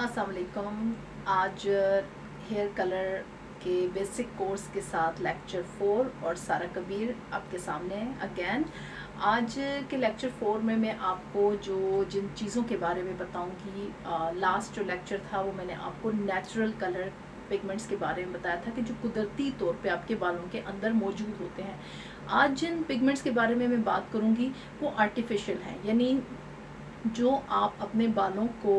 अस्सलाम वालेकुम। आज हेयर कलर के बेसिक कोर्स के साथ लेक्चर 4 और सारा कबीर आपके सामने है अगेन। आज के लेक्चर 4 में मैं आपको जिन चीज़ों के बारे में बताऊंगी, लास्ट जो लेक्चर था वो मैंने आपको नेचुरल कलर पिगमेंट्स के बारे में बताया था कि जो कुदरती तौर पे आपके बालों के अंदर मौजूद होते हैं। आज जिन पिगमेंट्स के बारे में मैं बात करूंगी वो आर्टिफिशियल हैं, यानी जो आप अपने बालों को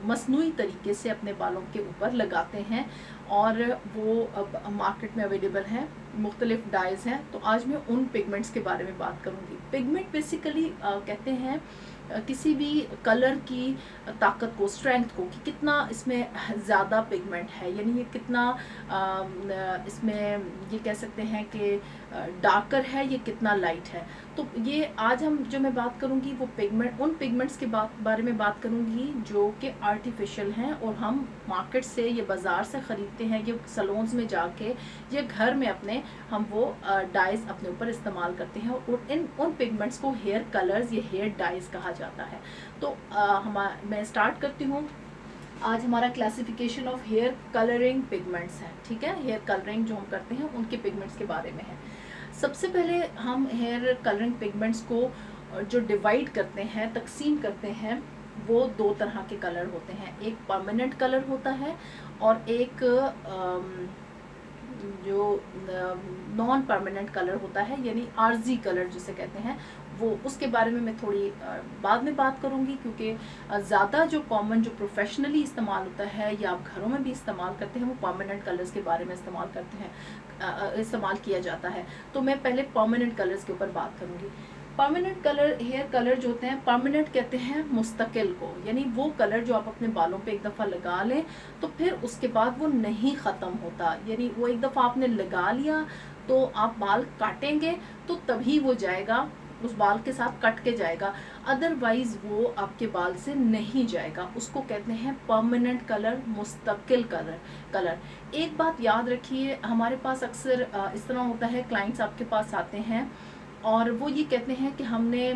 मसनूई तरीके से अपने बालों के ऊपर लगाते हैं और वो अब मार्केट में अवेलेबल हैं, मुख्तलिफ डाइज़ हैं। तो आज मैं उन पिगमेंट्स के बारे में बात करूंगी। पिगमेंट बेसिकली कहते हैं किसी भी कलर की ताकत को, स्ट्रेंथ को, कि कितना इसमें ज़्यादा पिगमेंट है, यानी ये कितना इसमें ये कह सकते हैं कि डार्कर है, ये कितना लाइट है। तो ये आज मैं बात करूंगी वो उन पिगमेंट्स के बारे में बात करूंगी जो कि आर्टिफिशियल हैं और हम मार्केट से, ये बाज़ार से ख़रीदते हैं, ये सलोन्स में जाके या घर में अपने हम वो डाइज़ अपने ऊपर इस्तेमाल करते हैं। और उन पिगमेंट्स को हेयर कलर्स या हेयर डाइज़ कहा जाता है। तो मैं स्टार्ट करती हूँ। आज हमारा classification of hair colouring pigments है, ठीक है। हेयर कलरिंग जो हम करते हैं उनके पिगमेंट्स के बारे में है। सबसे पहले हम हेयर कलरिंग पिगमेंट्स को जो डिवाइड करते हैं, तकसीम करते हैं, वो दो तरह के कलर होते हैं। एक परमानेंट कलर होता है और एक जो नॉन परमानेंट कलर होता है, यानी आर्जी कलर जिसे कहते हैं वो। उसके बारे में मैं थोड़ी बाद में बात करूंगी, क्योंकि ज़्यादा जो कॉमन, जो प्रोफेशनली इस्तेमाल होता है या आप घरों में भी इस्तेमाल करते हैं, वो परमानेंट कलर्स के बारे में इस्तेमाल किया जाता है। तो मैं पहले परमानेंट कलर्स के ऊपर बात करूंगी। परमानेंट कलर, हेयर कलर जो होते हैं, परमानेंट कहते हैं मुस्तकिल को, यानी वो कलर जो आप अपने बालों पे एक दफ़ा लगा लें तो फिर उसके बाद वो नहीं ख़त्म होता। यानी वो एक दफ़ा आपने लगा लिया तो आप बाल काटेंगे तो तभी वो जाएगा, उस बाल के साथ कट के जाएगा, अदरवाइज वो आपके बाल से नहीं जाएगा। उसको कहते हैं परमानेंट कलर, मुस्तकिल कलर। एक बात याद रखिए, हमारे पास अक्सर इस तरह होता है, क्लाइंट्स आपके पास आते हैं और वो ये कहते हैं कि हमने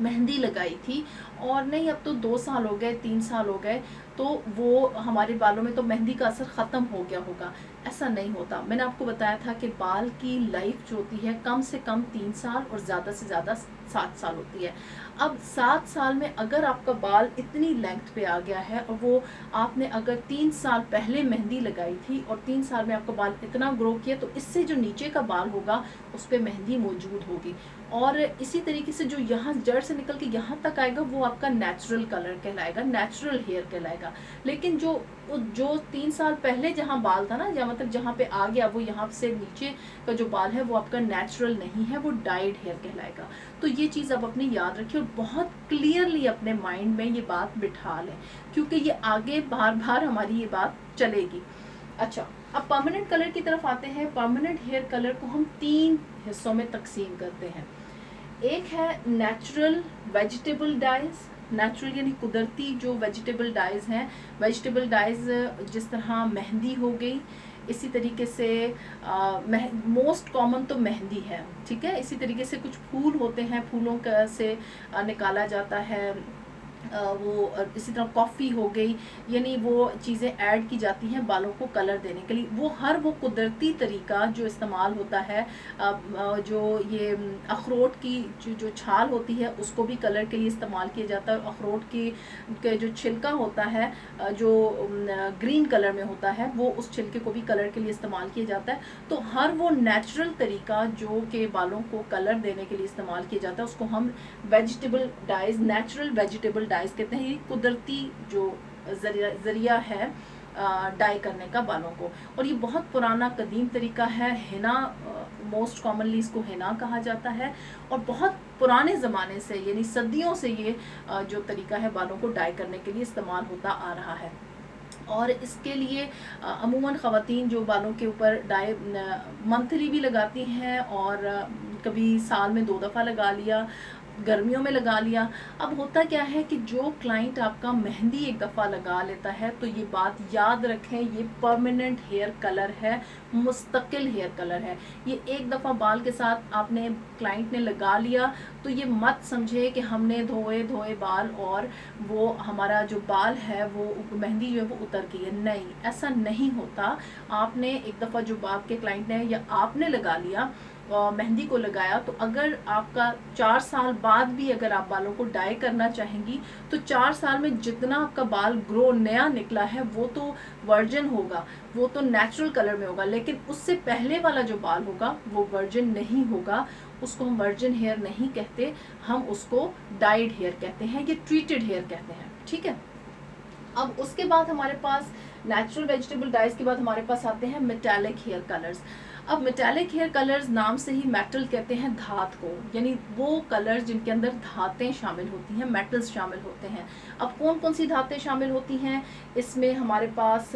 मेहंदी लगाई थी और नहीं, अब तो 2 साल हो गए, 3 साल हो गए, तो वो हमारे बालों में तो मेहंदी का असर ख़त्म हो गया होगा। ऐसा नहीं होता। मैंने आपको बताया था कि बाल की लाइफ जो होती है कम से कम 3 साल और ज़्यादा से ज़्यादा 7 साल होती है। अब 7 साल में अगर आपका बाल इतनी लेंथ पे आ गया है और वो आपने अगर 3 साल पहले मेहंदी लगाई थी और 3 साल में आपका बाल इतना ग्रो किया, तो इससे जो नीचे का बाल होगा उस पर मेहंदी मौजूद होगी। और इसी तरीके से जो यहाँ जड़ से निकल के यहाँ तक आएगा वो आपका नेचुरल कलर कहलाएगा, नेचुरल हेयर कहलाएगा। लेकिन जो 3 साल पहले जहाँ बाल था ना, या मतलब जहाँ पे आ गया, वो यहाँ से नीचे का जो बाल है वो आपका नेचुरल नहीं है, वो डाइड हेयर कहलाएगा। तो ये चीज़ आप अपनी याद रखिए और बहुत क्लियरली अपने माइंड में ये बात बिठा लें, क्योंकि ये आगे बार बार हमारी ये बात चलेगी। अच्छा, अब परमानेंट कलर की तरफ आते हैं। परमानेंट हेयर कलर को हम 3 हिस्सों में तकसीम करते हैं। एक है नेचुरल वेजिटेबल डाइज। नेचुरल यानी कुदरती जो वेजिटेबल डाइज हैं। वेजिटेबल डाइज जिस तरह मेहंदी हो गई, इसी तरीके से मोस्ट कॉमन तो मेहंदी है, ठीक है। इसी तरीके से कुछ फूल होते हैं, फूलों का से निकाला जाता है वो। इसी तरह कॉफ़ी हो गई, यानी वो चीज़ें ऐड की जाती हैं बालों को कलर देने के लिए। वो कुदरती तरीका जो इस्तेमाल होता है, जो ये अखरोट की जो छाल होती है उसको भी कलर के लिए इस्तेमाल किया जाता है। अखरोट के जो छिलका होता है जो ग्रीन कलर में होता है, वो उस छिलके को भी कलर के लिए इस्तेमाल किया जाता है। तो हर वो नेचुरल तरीका जो कि बालों को कलर देने के लिए इस्तेमाल किया जाता है उसको हम vegetable dyes, natural vegetable dyes कहते हैं। ये कुदरती जो जरिया है डाई करने का बालों को, और ये बहुत पुराना कदीम तरीका है। हिना, मोस्ट कॉमनली इसको हिना कहा जाता है और बहुत पुराने ज़माने से, यानी सदियों से ये जो तरीका है बालों को डाई करने के लिए इस्तेमाल होता आ रहा है। और इसके लिए अमूमन ख़वातीन जो बालों के ऊपर डाई मंथली भी लगाती हैं और कभी साल में 2 दफ़ा लगा लिया, गर्मियों में लगा लिया। अब होता क्या है कि जो क्लाइंट आपका मेहंदी एक दफ़ा लगा लेता है तो ये बात याद रखें, ये परमानेंट हेयर कलर है, मुस्तकिल हेयर कलर है। ये एक दफ़ा बाल के साथ आपने क्लाइंट ने लगा लिया तो ये मत समझे कि हमने धोए धोए बाल और वो हमारा जो बाल है वो मेहंदी जो है वो उतर गई है। नहीं, ऐसा नहीं होता। आपने एक दफ़ा जो आपके क्लाइंट ने या आपने लगा लिया मेहंदी को लगाया, तो अगर आपका 4 साल बाद भी अगर आप बालों को डाई करना चाहेंगी तो 4 साल में जितना आपका बाल ग्रो नया निकला है वो तो वर्जिन होगा, वो तो नेचुरल कलर में होगा, लेकिन उससे पहले वाला जो बाल होगा वो वर्जिन नहीं होगा। उसको हम वर्जिन हेयर नहीं कहते, हम उसको डाइड हेयर कहते हैं, ये ट्रीटेड हेयर कहते हैं। ठीक है, अब उसके बाद हमारे पास नेचुरल वेजिटेबल डाइज के बाद हमारे पास आते हैं मेटालिक हेयर कलर्स। अब मेटालिक हेयर कलर्स नाम से ही मेटल कहते हैं धात को, यानी वो कलर्स जिनके अंदर धातें शामिल होती हैं, मेटल्स शामिल होते हैं। अब कौन कौन सी धातें शामिल होती हैं इसमें? हमारे पास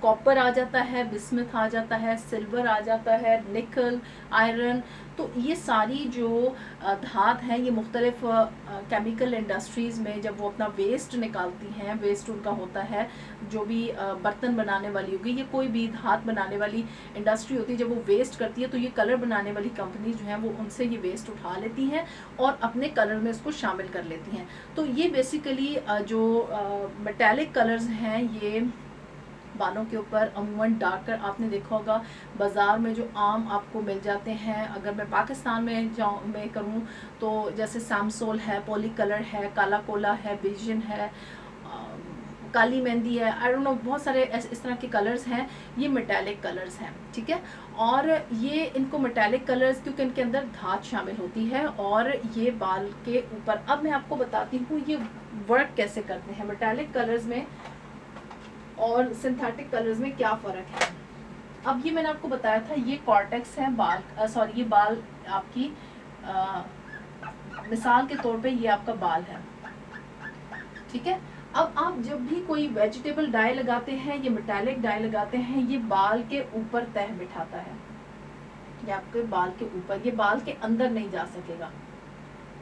कॉपर आ जाता है, बिस्मथ आ जाता है, सिल्वर आ जाता है, निकल, आयरन। तो ये सारी जो धात हैं ये मुख्तलिफ केमिकल इंडस्ट्रीज़ में जब वो अपना वेस्ट निकालती हैं, वेस्ट उनका होता है जो भी बर्तन बनाने वाली होगी, ये कोई भी धात बनाने वाली इंडस्ट्री होती है, जब वो वेस्ट करती है तो ये कलर बनाने वाली कंपनी जो है वो उनसे ये वेस्ट उठा लेती हैं और अपने कलर में इसको शामिल कर लेती हैं। तो ये बेसिकली जो मेटालिक कलर्स हैं ये बालों के ऊपर अमूमन डार्कर, आपने देखा होगा बाज़ार में जो आम आपको मिल जाते हैं। अगर मैं पाकिस्तान में मैं करूँ तो जैसे सैमसोल है, पॉली कलर है, काला कोला है, विजन है, काली मेहंदी है, आई डोंट नो, बहुत सारे इस तरह के कलर्स हैं, ये मेटालिक कलर्स हैं। ठीक है, और ये इनको मेटालिक कलर्स क्योंकि इनके अंदर धात शामिल होती है और ये बाल के ऊपर। अब मैं आपको बताती हूँ ये वर्क कैसे करते हैं मेटालिक कलर्स में और सिंथेटिक कलर्स में क्या फ़र्क है। अब ये मैंने आपको बताया था ये कॉर्टेक्स है बाल, ये बाल आपकी मिसाल के तौर पे ये आपका बाल है। ठीक है, अब आप जब भी कोई वेजिटेबल डाई लगाते हैं, ये मेटालिक डाई लगाते हैं, ये बाल के ऊपर तह बिठाता है, ये आपके बाल के ऊपर, ये बाल के अंदर नहीं जा सकेगा,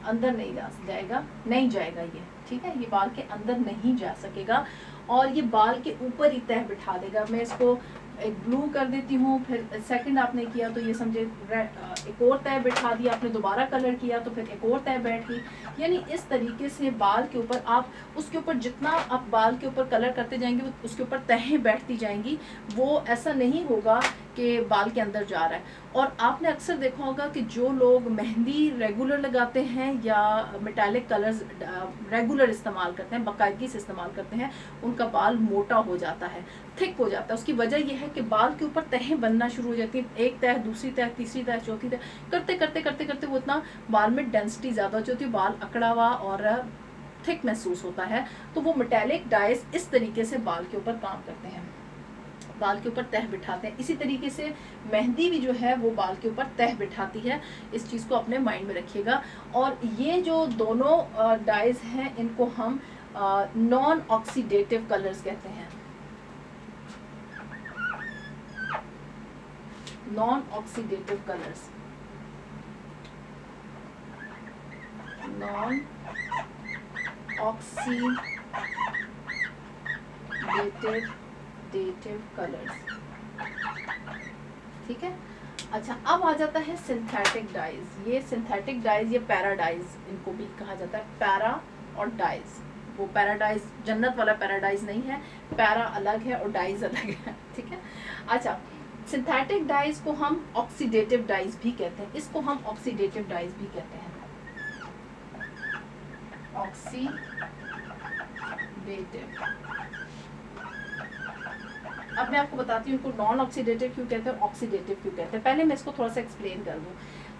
अंदर नहीं जाएगा ये। ठीक है, ये बाल के अंदर नहीं जा सकेगा और ये बाल के ऊपर ही तह बिठा देगा। मैं इसको एक ब्लू कर देती हूँ, फिर सेकंड आपने किया तो ये समझे एक और तह बिठा दिया, आपने दोबारा कलर किया तो फिर एक और तह बैठ गई। यानी इस तरीके से बाल के ऊपर आप उसके ऊपर जितना आप बाल के ऊपर कलर करते जाएंगे उसके ऊपर तहें बैठती जाएंगी, वो ऐसा नहीं होगा कि बाल के अंदर जा रहा है। और आपने अक्सर देखा होगा कि जो लोग मेहंदी रेगुलर लगाते हैं या मेटालिक कलर्स रेगुलर इस्तेमाल करते हैं, बाकायदगी से इस्तेमाल करते हैं, उनका बाल मोटा हो जाता है, थिक हो जाता है। उसकी वजह यह है कि बाल के ऊपर तहें बनना शुरू हो जाती हैं, एक तह, दूसरी तह, तीसरी तह, चौथी तह, करते करते करते करते वो इतना बाल में डेंसिटी ज़्यादा होती है, बाल अकड़ा हुआ और थिक महसूस होता है। तो वो मेटालिक डाइज इस तरीके से बाल के ऊपर काम करते हैं, बाल के ऊपर तह बिठाते हैं। इसी तरीके से मेहंदी भी जो है वो बाल के ऊपर तह बिठाती है, इस चीज़ को अपने माइंड में रखिएगा। और ये जो दोनों डाइज हैं इनको हम नॉन ऑक्सीडेटिव कलर्स कहते हैं, non oxidative colours, non oxidative colours. ठीक है, अच्छा अब आ जाता है सिंथेटिक डाइज। ये सिंथेटिक डाइज, ये पैराडाइज इनको भी कहा जाता है, पैरा और डाइज। वो पैराडाइज जन्नत वाला पैराडाइज नहीं है, पैरा अलग है और डाइज अलग है। ठीक है, अच्छा सिंथेटिक डाइज को हम ऑक्सीडेटिव डाइज भी कहते हैं, इसको हम ऑक्सीडेटिव डाइज भी कहते हैं, ऑक्सीडेटिव। अब मैं आपको बताती हूँ इनको नॉन ऑक्सीडेटिव क्यों कहते हैं, ऑक्सीडेटिव क्यों कहते हैं। पहले मैं इसको थोड़ा सा एक्सप्लेन कर दूँ।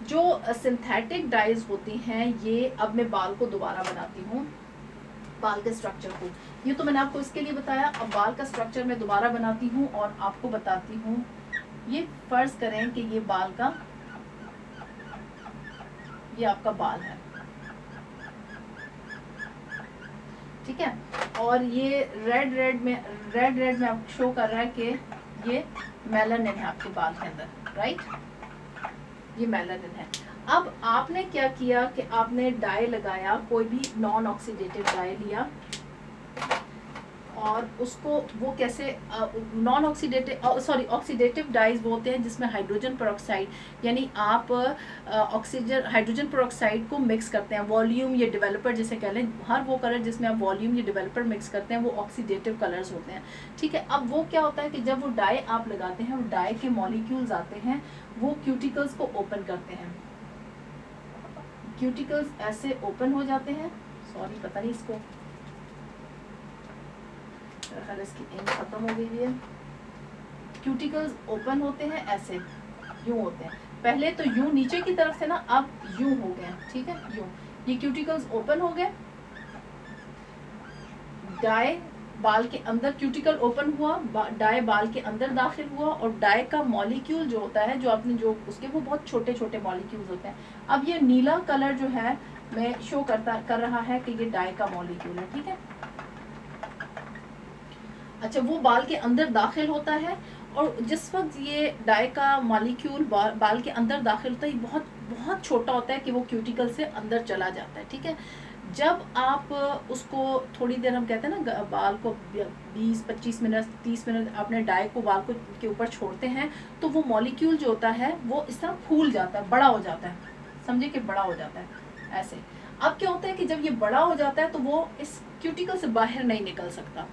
जो सिंथेटिक डाइज होती हैं ये, अब मैं बाल को दोबारा बनाती हूँ, बाल के स्ट्रक्चर को, ये तो मैंने आपको इसके लिए बताया। अब बाल का स्ट्रक्चर मैं दोबारा बनाती हूँ और आपको बताती हूँ। ये फर्ज करें कि ये बाल का, ये आपका बाल है, ठीक है, और ये रेड में आपको शो कर रहा है कि ये मेलानिन है आपके बाल के अंदर, राइट, ये मेलानिन है। अब आपने क्या किया कि आपने डाई लगाया, कोई भी नॉन ऑक्सीडेटिव डाई लिया और उसको वो कैसे non oxidative sorry oxidative dyes वो होते हैं जिसमें हाइड्रोजन पेरोक्साइड, यानी आप ऑक्सीजन हाइड्रोजन पेरोक्साइड को मिक्स करते हैं, वॉल्यूम या डेवलपर जिसे कह लें, हर वो कलर जिसमें आप वॉल्यूम या डेवलपर मिक्स करते हैं वो ऑक्सीडेटिव कलर्स होते हैं। ठीक है, अब वो क्या होता है कि जब वो डाई आप लगाते हैं, वो डाई के मॉलिक्यूल्स आते हैं, वो क्यूटिकल्स को ओपन करते हैं, क्यूटिकल्स ऐसे ओपन हो जाते हैं, सॉरी पता नहीं इसको इसकी इंक खत्म हो गई है। क्यूटिकल्स ओपन होते हैं ऐसे, यूं होते हैं, पहले तो यूं नीचे की तरफ से ना, अब यूं हो गए, ठीक है, यूं ये क्यूटिकल्स ओपन हो गए, डाई बाल के अंदर क्यूटिकल ओपन हुआ, डाई बाल के अंदर दाखिल हुआ और डाई का मॉलिक्यूल जो होता है, जो आपने जो उसके वो बहुत छोटे छोटे मॉलिक्यूल्स होते हैं। अब ये नीला कलर जो है मैं शो कर रहा है कि ये डाई का मॉलिक्यूल है, ठीक है। अच्छा, वो बाल के अंदर दाखिल होता है और जिस वक्त ये डाई का मॉलिक्यूल बाल के अंदर दाखिल होता है, ये बहुत बहुत छोटा होता है कि वो क्यूटिकल से अंदर चला जाता है, ठीक है। जब आप उसको थोड़ी देर, हम कहते हैं ना बाल को 20-25 मिनट 30 मिनट अपने डाई को बाल को के ऊपर छोड़ते हैं, तो वो मॉलिक्यूल जो होता है वो इस तरह फूल जाता है, बड़ा हो जाता है, समझे कि बड़ा हो जाता है ऐसे। अब क्या होता है कि जब ये बड़ा हो जाता है तो वो इस क्यूटिकल से बाहर नहीं निकल सकता।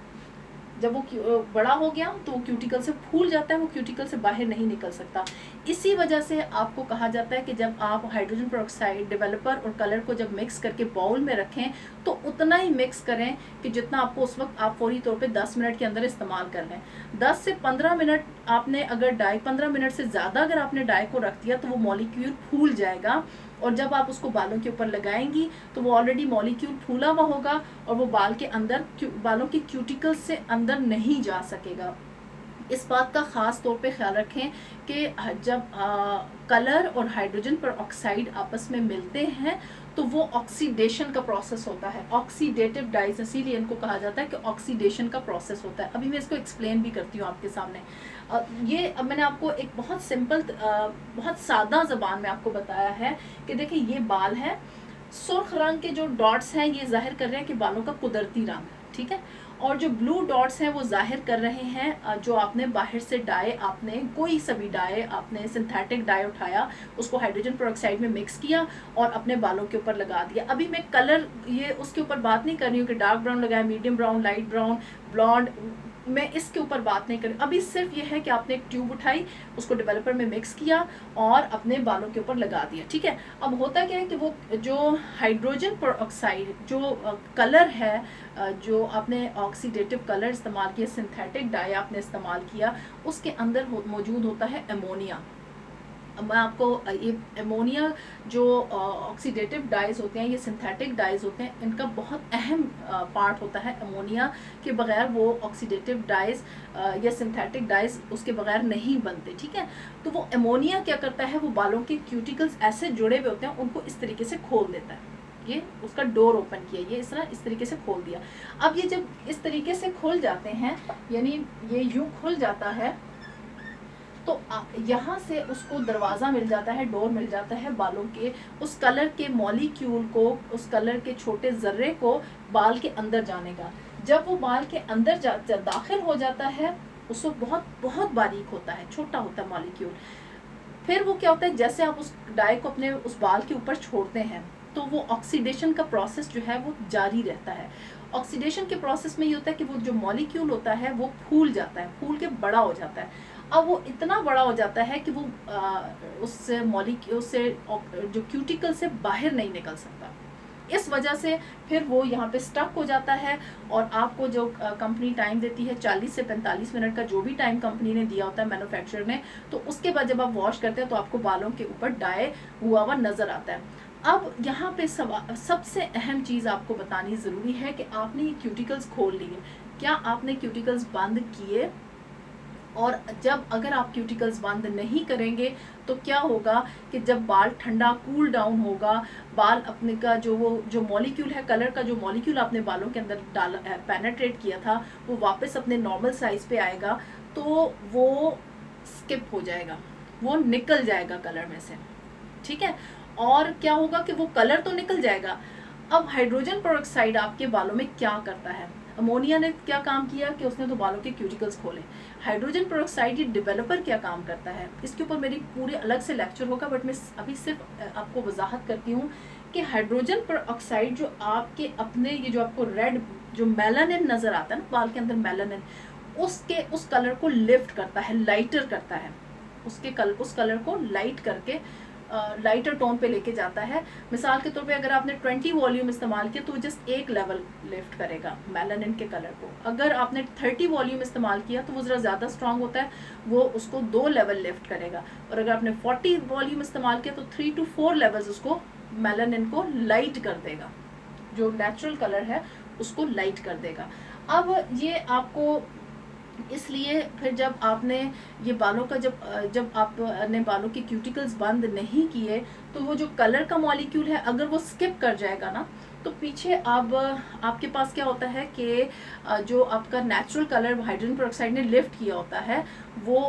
जब वो बड़ा हो गया तो वो क्यूटिकल से फूल जाता है, वो क्यूटिकल से बाहर नहीं निकल सकता। इसी वजह से आपको कहा जाता है कि जब आप हाइड्रोजन पेरोक्साइड, डेवलपर और कलर को जब मिक्स करके बाउल में रखें तो उतना ही मिक्स करें कि जितना आपको उस वक्त आप फौरी तौर पे 10 मिनट के अंदर इस्तेमाल कर लें। 10 से 15 मिनट आपने अगर डाई 15 मिनट से ज़्यादा अगर आपने डाई को रख दिया तो वो मॉलिक्यूल फूल जाएगा और जब आप उसको बालों के ऊपर लगाएंगी तो वो ऑलरेडी मॉलिक्यूल फूला हुआ होगा और वो बाल के अंदर बालों के क्यूटिकल से अंदर नहीं जा सकेगा। इस बात का ख़ास तौर पे ख्याल रखें कि जब कलर और हाइड्रोजन पेरोक्साइड आपस में मिलते हैं तो वो ऑक्सीडेशन का प्रोसेस होता है, ऑक्सीडेटिव डाइज, इसीलिए इनको कहा जाता है कि ऑक्सीडेशन का प्रोसेस होता है। अभी मैं इसको एक्सप्लेन भी करती हूँ आपके सामने। ये अब मैंने आपको एक बहुत सिंपल बहुत सादा ज़बान में आपको बताया है कि देखिए ये बाल है, सुर्ख रंग के जो डॉट्स हैं ये जाहिर कर रहे हैं कि बालों का कुदरती रंग, ठीक है, और जो ब्लू डॉट्स हैं वो जाहिर कर रहे हैं जो आपने बाहर से डाई, आपने कोई सभी डाई, आपने सिंथेटिक डाई उठाया, उसको हाइड्रोजन पेरोक्साइड में मिक्स किया और अपने बालों के ऊपर लगा दिया। अभी मैं कलर ये उसके ऊपर बात नहीं कर रही हूँ कि डार्क ब्राउन लगाया, medium brown, light brown, blonde, मैं इसके ऊपर बात नहीं कर रही। अभी सिर्फ ये है कि आपने एक ट्यूब उठाई, उसको डेवलपर में मिक्स किया और अपने बालों के ऊपर लगा दिया, ठीक है। अब होता क्या है कि वो जो हाइड्रोजन पेरोक्साइड जो कलर है, जो आपने ऑक्सीडेटिव कलर इस्तेमाल किया, सिंथेटिक डाई आपने इस्तेमाल किया, उसके अंदर मौजूद होता है अमोनिया। मैं आपको ये अमोनिया जो ऑक्सीडेटिव डाइज होते हैं, ये सिंथेटिक डाइज होते हैं, इनका बहुत अहम पार्ट होता है। अमोनिया के बगैर वो ऑक्सीडेटिव डाइज या सिंथेटिक डाइज उसके बगैर नहीं बनते, ठीक है। तो वो अमोनिया क्या करता है, वो बालों के क्यूटिकल्स ऐसे जुड़े हुए होते हैं उनको इस तरीके से खोल देता है। ये उसका डोर ओपन किया, ये इस तरीके से खोल दिया। अब ये जब इस तरीके से खुल जाते हैं, यानी ये यूं खुल जाता है, तो यहाँ से उसको दरवाज़ा मिल जाता है, डोर मिल जाता है बालों के उस कलर के मॉलिक्यूल को, उस कलर के छोटे ज़र्रे को बाल के अंदर जाने का। जब वो बाल के अंदर दाखिल हो जाता है, उसको बहुत बहुत बारीक होता है, छोटा होता है मॉलिक्यूल। फिर वो क्या होता है, जैसे आप उस डाई को अपने उस बाल के ऊपर छोड़ते हैं तो वो ऑक्सीडेशन का प्रोसेस जो है वो जारी रहता है। ऑक्सीडेशन के प्रोसेस में ये होता है कि वो जो मॉलिक्यूल होता है वो फूल जाता है, फूल के बड़ा हो जाता है। अब वो इतना बड़ा हो जाता है कि वो उस मॉलिक्यूल से जो क्यूटिकल से बाहर नहीं निकल सकता। इस वजह से फिर वो यहाँ पे स्टक हो जाता है और आपको जो कंपनी टाइम देती है 40 से 45 मिनट का, जो भी टाइम कंपनी ने दिया होता है मैन्युफैक्चरर ने, तो उसके बाद जब आप वॉश करते हैं तो आपको बालों के ऊपर डाई हुआ नज़र आता है। अब यहाँ पे सबसे अहम चीज़ आपको बतानी ज़रूरी है कि आपने ये क्यूटिकल्स खोल लिए, क्या आपने क्यूटिकल्स बंद किए? और जब अगर आप क्यूटिकल्स बंद नहीं करेंगे तो क्या होगा कि जब बाल ठंडा कूल डाउन होगा, बाल अपने का जो मॉलिक्यूल है, कलर का जो मॉलिक्यूल आपने बालों के अंदर डाला पेनेट्रेट किया था, वो वापस अपने नॉर्मल साइज़ पे आएगा तो वो स्किप हो जाएगा, वो निकल जाएगा कलर में से, ठीक है। और क्या होगा कि वो कलर तो निकल जाएगा। अब हाइड्रोजन पेरोक्साइड आपके बालों में क्या करता है? अमोनिया ने क्या काम किया कि उसने तो बालों के क्यूटिकल्स खोले। हाइड्रोजन पेरोक्साइड ये डेवलपर क्या काम करता है, इसके ऊपर मेरी पूरे अलग से लेक्चर होगा, बट मैं अभी सिर्फ आपको वजाहत करती हूँ कि हाइड्रोजन पेरोक्साइड जो आपके अपने ये जो आपको रेड जो मेलानिन नजर आता है ना बाल के अंदर मेलानिन, उस कलर को लिफ्ट करता है, लाइटर करता है, उस कलर को लाइट करके लाइटर टोन पे लेके जाता है। मिसाल के तौर पे अगर आपने 20 वॉल्यूम इस्तेमाल किया तो जस्ट एक लेवल लिफ्ट करेगा मेलानिन के कलर को। अगर आपने 30 वॉल्यूम इस्तेमाल किया तो वो ज़रा ज़्यादा स्ट्रांग होता है, वो उसको 2 लेवल लिफ्ट करेगा। और अगर आपने 40 वॉल्यूम इस्तेमाल किया तो 3 to 4 लेवल्स उसको मेलानिन को लाइट कर देगा, जो नेचुरल कलर है उसको लाइट कर देगा। अब ये आपको इसलिए फिर जब आपने ये बालों का जब आपने बालों के क्यूटिकल्स बंद नहीं किए तो वो जो कलर का मॉलिक्यूल है अगर वो स्किप कर जाएगा ना तो पीछे अब आपके पास क्या होता है कि जो आपका नेचुरल कलर हाइड्रोजन पेरोक्साइड ने लिफ्ट किया होता है वो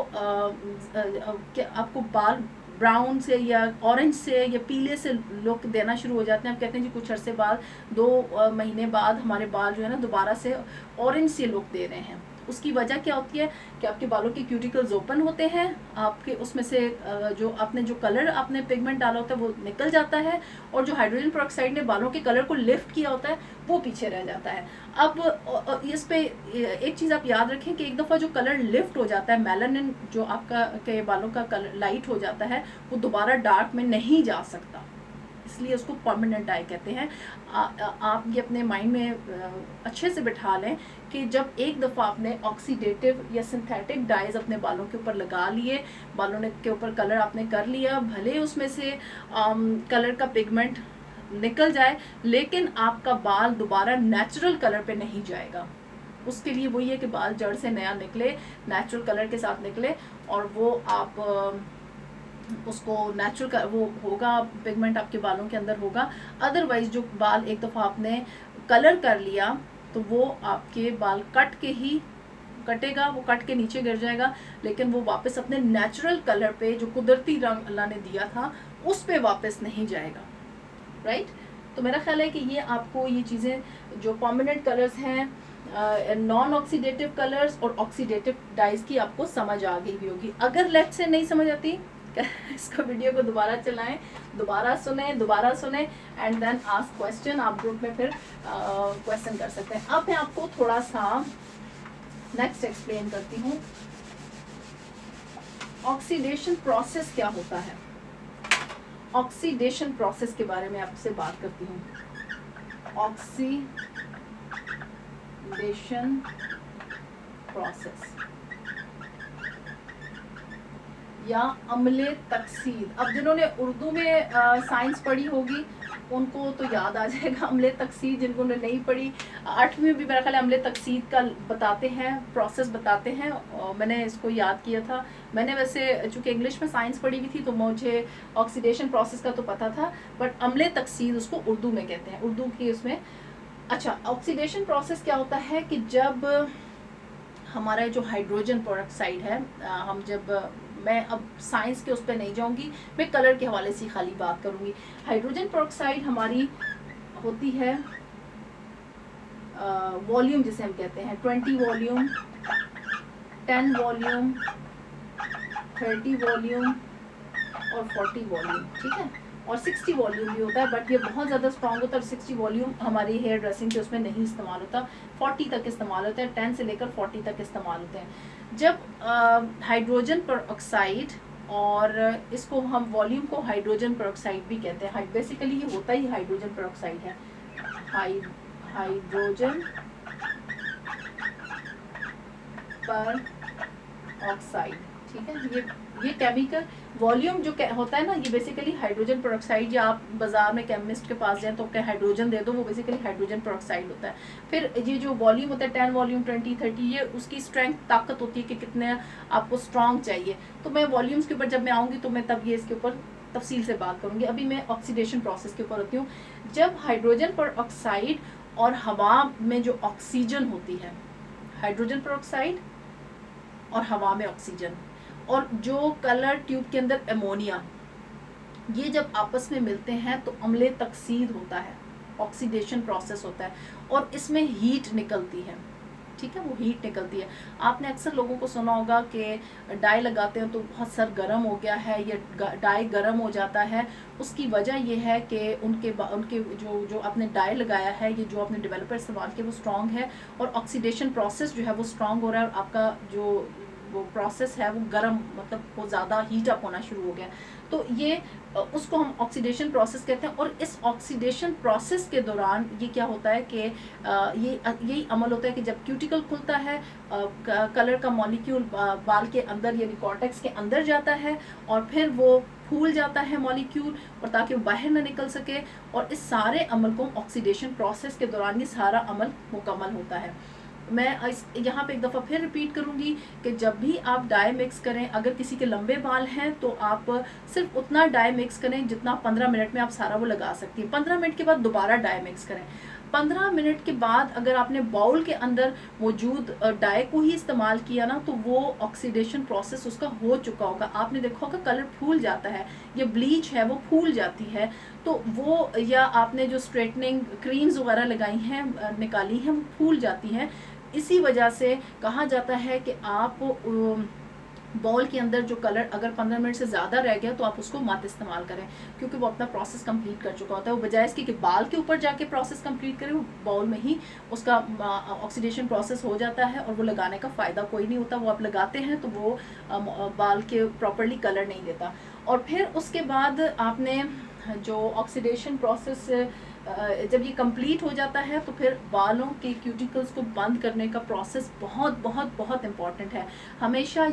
आपको बाल ब्राउन से या ऑरेंज से या पीले से लुक देना शुरू हो जाते हैं। आप कहते हैं जी कुछ अरसे बाद 2 महीने बाद हमारे बाल जो है ना दोबारा से ऑरेंज से लुक दे रहे हैं। उसकी वजह क्या होती है कि आपके बालों के क्यूटिकल्स ओपन होते हैं, आपके उसमें से जो आपने जो कलर आपने पिगमेंट डाला होता है वो निकल जाता है और जो हाइड्रोजन पेरोक्साइड ने बालों के कलर को लिफ्ट किया होता है वो पीछे रह जाता है। अब इस पे एक चीज़ आप याद रखें कि एक दफ़ा जो कलर लिफ्ट हो जाता है, मेलानिन जो आपका के बालों का कलर लाइट हो जाता है वो दोबारा डार्क में नहीं जा सकता, इसलिए उसको परमानेंट डाई कहते हैं। आप ये अपने माइंड में अच्छे से बिठा लें कि जब एक दफ़ा आपने ऑक्सीडेटिव या सिंथेटिक डाइज अपने बालों के ऊपर लगा लिए, बालों के ऊपर कलर आपने कर लिया, भले उसमें से कलर का पिगमेंट निकल जाए लेकिन आपका बाल दोबारा नेचुरल कलर पे नहीं जाएगा। उसके लिए वही है कि बाल जड़ से नया निकले, नेचुरल कलर के साथ निकले और वो आप उसको नेचुरल वो होगा, पिगमेंट आपके बालों के अंदर होगा। अदरवाइज जो बाल एक दफ़ा आपने कलर कर लिया तो वो आपके बाल कट के ही कटेगा, वो कट के नीचे गिर जाएगा लेकिन वो वापस अपने नेचुरल कलर पे जो कुदरती रंग अल्लाह ने दिया था उस पे वापस नहीं जाएगा, राइट। तो मेरा ख्याल है कि ये आपको ये चीज़ें जो परमानेंट कलर्स हैं, नॉन ऑक्सीडेटिव कलर्स और ऑक्सीडेटिव डाइज की आपको समझ आ गई भी होगी। अगर लेट से नहीं समझ आती इसको वीडियो को दोबारा चलाएं, दोबारा सुने एंड देन आस्क क्वेश्चन। आप ग्रुप में फिर क्वेश्चन कर सकते हैं। अब मैं आपको थोड़ा सा नेक्स्ट एक्सप्लेन करती हूँ ऑक्सीडेशन प्रोसेस क्या होता है। ऑक्सीडेशन प्रोसेस के बारे में आपसे बात करती हूँ। ऑक्सीडेशन प्रोसेस या अम्ले तकसीद। अब जिन्होंने उर्दू में साइंस पढ़ी होगी उनको तो याद आ जाएगा अम्ले तकसीद, जिन्होंने नहीं पढ़ी 8वीं में भी मेरा ख्याल अम्ले तकसीद का बताते हैं, प्रोसेस बताते हैं। मैंने इसको याद किया था। मैंने वैसे चूँकि इंग्लिश में साइंस पढ़ी हुई थी तो मुझे ऑक्सीडेशन प्रोसेस का तो पता था, बट अम्ले तकसीद उसको उर्दू में कहते हैं, उर्दू की उसमें। अच्छा, ऑक्सीडेशन प्रोसेस क्या होता है कि जब हमारा जो हाइड्रोजन पेरोक्साइड है, हम जब मैं अब साइंस के उस पर नहीं जाऊंगी, मैं कलर के हवाले से खाली बात करूंगी। हाइड्रोजन पेरोक्साइड हमारी होती है वॉल्यूम जिसे हम कहते हैं 20 वॉल्यूम, 10 वॉल्यूम, 30 वॉल्यूम और 40 वॉल्यूम, ठीक है। और 60 वॉल्यूम भी होता है, बट ये बहुत ज़्यादा स्ट्रॉन्ग होता है। 60 वॉल्यूम हमारी हेयर ड्रेसिंग के उसमें नहीं इस्तेमाल होता, 40 तक इस्तेमाल होता है, 10 से लेकर 40 तक इस्तेमाल होते हैं। जब हाइड्रोजन पेरोक्साइड, और इसको हम वॉल्यूम को हाइड्रोजन पेरोक्साइड भी कहते हैं, बेसिकली ये होता ही हाइड्रोजन पेरोक्साइड है, हाइड्रोजन पेरोक्साइड, ठीक है। ये केमिकल वॉल्यूम जो होता है ना, ये बेसिकली हाइड्रोजन पेरोक्साइड, या आप बाजार में केमिस्ट के पास जाएं तो क्या हाइड्रोजन दे दो, वो बेसिकली हाइड्रोजन पेरोक्साइड होता है। फिर ये जो वॉल्यूम होता है 10 वॉल्यूम, 20, 30, ये उसकी स्ट्रेंथ, ताकत होती है कि कितने आपको स्ट्रॉन्ग चाहिए। तो मैं वॉल्यूम्स के ऊपर जब मैं आऊँगी तो मैं तब ये इसके ऊपर तफसील से बात करूँगी। अभी मैं ऑक्सीडेशन प्रोसेस के ऊपर होती हूँ। जब हाइड्रोजन पेरोक्साइड और हवा में जो ऑक्सीजन होती है, हाइड्रोजन पेरोक्साइड और हवा में ऑक्सीजन, और जो कलर ट्यूब के अंदर अमोनिया, ये जब आपस में मिलते हैं तो अम्ले तकसीद होता है, ऑक्सीडेशन प्रोसेस होता है, और इसमें हीट निकलती है, ठीक है, वो हीट निकलती है। आपने अक्सर लोगों को सुना होगा कि डाई लगाते हैं तो बहुत सर गर्म हो गया है, या डाई गर्म हो जाता है। उसकी वजह ये है कि उनके जो आपने डाई लगाया है, ये जो आपने डेवलपर इस्तेमाल किया वो स्ट्रॉन्ग है, और ऑक्सीडेशन प्रोसेस जो है वो स्ट्रॉन्ग हो रहा है, और आपका जो वो प्रोसेस है वो गर्म, मतलब वो ज़्यादा हीट अप होना शुरू हो गया। तो ये उसको हम ऑक्सीडेशन प्रोसेस कहते हैं। और इस ऑक्सीडेशन प्रोसेस के दौरान ये क्या होता है कि यही अमल होता है कि जब क्यूटिकल खुलता है, कलर का मॉलिक्यूल बाल के अंदर यानी कॉर्टेक्स के अंदर जाता है, और फिर वो फूल जाता है मॉलिक्यूल, और ताकि वो बाहर ना निकल सके। और इस सारे अमल को ऑक्सीडेशन प्रोसेस के दौरान ये सारा अमल मुकम्मल होता है। मैं यहाँ पे एक दफ़ा फिर रिपीट करूँगी कि जब भी आप डाई मिक्स करें, अगर किसी के लंबे बाल हैं तो आप सिर्फ उतना डाई मिक्स करें जितना 15 मिनट में आप सारा वो लगा सकती हैं। 15 मिनट के बाद दोबारा डाई मिक्स करें। 15 मिनट के बाद अगर आपने बाउल के अंदर मौजूद डाई को ही इस्तेमाल किया ना, तो वो ऑक्सीडेशन प्रोसेस उसका हो चुका होगा। आपने देखा होगा कलर फूल जाता है, ये ब्लीच है वो फूल जाती है, तो वो, या आपने जो स्ट्रेटनिंग क्रीम्स वगैरह लगाई हैं, निकाली हैं, वो फूल जाती हैं। इसी वजह से कहा जाता है कि आप बॉल के अंदर जो कलर अगर 15 मिनट से ज़्यादा रह गया तो आप उसको मत इस्तेमाल करें, क्योंकि वो अपना प्रोसेस कंप्लीट कर चुका होता है। वो बजाय इसके कि बाल के ऊपर जाके प्रोसेस कंप्लीट करें, वो बॉल में ही उसका ऑक्सीडेशन प्रोसेस हो जाता है, और वो लगाने का फ़ायदा कोई नहीं होता। वो आप लगाते हैं तो वो बाल के प्रॉपरली कलर नहीं देता। और फिर उसके बाद आपने जो ऑक्सीडेशन प्रोसेस जब ये कंप्लीट हो जाता है, तो फिर बालों के क्यूटिकल्स को बंद करने का प्रोसेस बहुत बहुत बहुत इम्पॉर्टेंट है। हमेशा